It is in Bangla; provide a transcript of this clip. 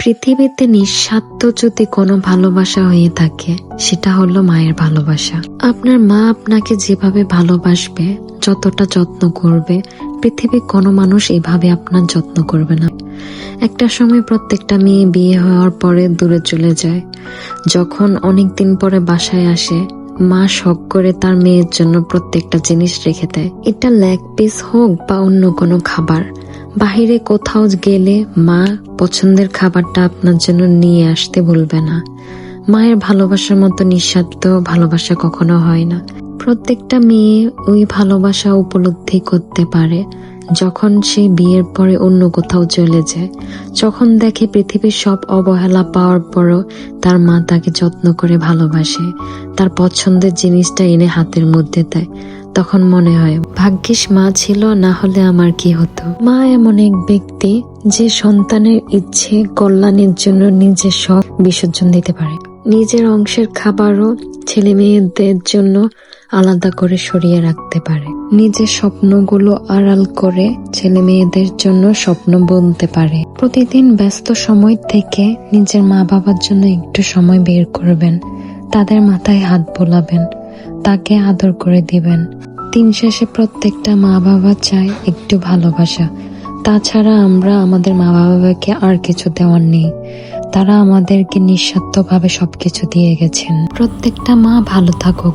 পৃথিবীতে নিঃস্বার্থ যদি কোনো ভালোবাসা হয়ে থাকে, সেটা হলো মায়ের ভালোবাসা। আপনার মা আপনাকে যেভাবে ভালোবাসবে, যতটা যত্ন করবে, পৃথিবীর কোনো মানুষ এভাবে আপনার যত্ন করবে না। একটা সময় প্রত্যেকটা মেয়ে বিয়ে হওয়ার পরে দূরে চলে যায়। যখন অনেকদিন পরে বাসায় আসে, মা শখ করে তার মেয়ের জন্য প্রত্যেকটা জিনিস রেখে দেয়। এটা লেগ পিস হোক বা অন্য কোনো খাবার। বাহিরে কোথাও গেলে মা পছন্দের খাবারটা আপনার জন্য নিয়ে আসতে ভুলবে না। মায়ের ভালোবাসার মতো নিঃস্বার্থ ভালোবাসা কখনো হয় না। প্রত্যেকটা মেয়ে ওই ভালোবাসা উপলব্ধি করতে পারে যখন সে বিয়ের পরে অন্য কোথাও চলে যায়। যখন দেখে পৃথিবীর সব অবহেলা পাওয়ার পরও তার মা তাকে যত্ন করে ভালোবাসে, তার পছন্দের জিনিসটা এনে হাতের মধ্যে দেয়, তখন মনে হয় ভাগ্যিস মা ছিল, না হলে আমার কি হতো। মা এমন এক ব্যক্তি যে সন্তানের ইচ্ছে কল্যাণের জন্য নিজের শখ বিসর্জন দিতে পারে। নিজের অংশের খাবারও ছেলে মেয়েদের জন্য আলাদা করে সরিয়ে রাখতে পারে। নিজের স্বপ্নগুলো আড়াল করে ছেলে মেয়েদের জন্য স্বপ্ন বুনতে পারে। প্রতিদিন ব্যস্ত সময় থেকে নিজের মা বাবার জন্য একটু সময় বের করবেন, তাদের মাথায় হাত বোলাবেন, তাকে আদর করে দিবেন। দিন শেষে প্রত্যেকটা মা বাবা চায় একটু ভালোবাসা। তাছাড়া আমরা আমাদের মা বাবাকে আর কিছু দেওয়ার নেই। তারা আমাদেরকে নিঃস্বার্থভাবে সবকিছু দিয়ে গেছেন। প্রত্যেকটা মা ভালো থাকুক।